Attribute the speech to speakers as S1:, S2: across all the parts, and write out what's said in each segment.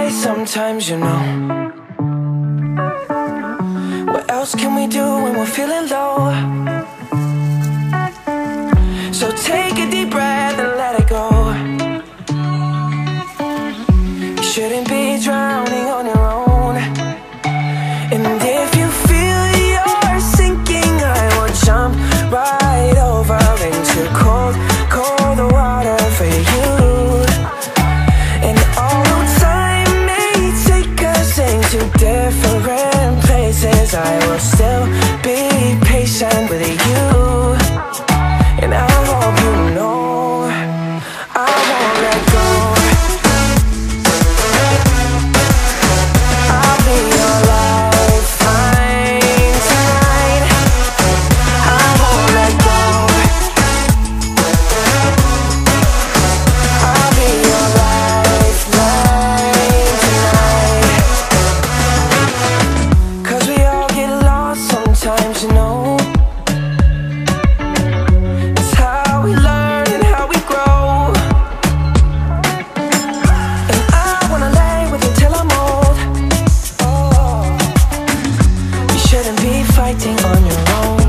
S1: way sometimes, you know. What else can we do when we're feeling low? So take a deep breath and let it go. You shouldn't be drowning on your own. And if you feel you're sinking, I will jump right over into cold, cold water for you. And although time may take us into different places, I will still be patient with you. And I hope you know I won't let go. I'll be your lifeline tonight. I won't let go. I'll be your lifeline tonight. 'Cause we all get lost sometimes, you know. It's how we learn and how we grow. And I wanna lay with you till I'm old. Oh, you shouldn't be fighting on your own.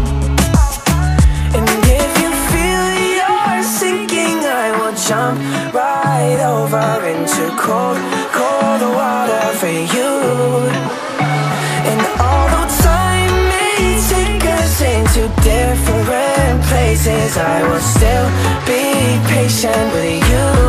S1: And if you feel you're sinking, I will jump right over into cold, cold water for you. And although time may take us into different places, I will still be patient with you.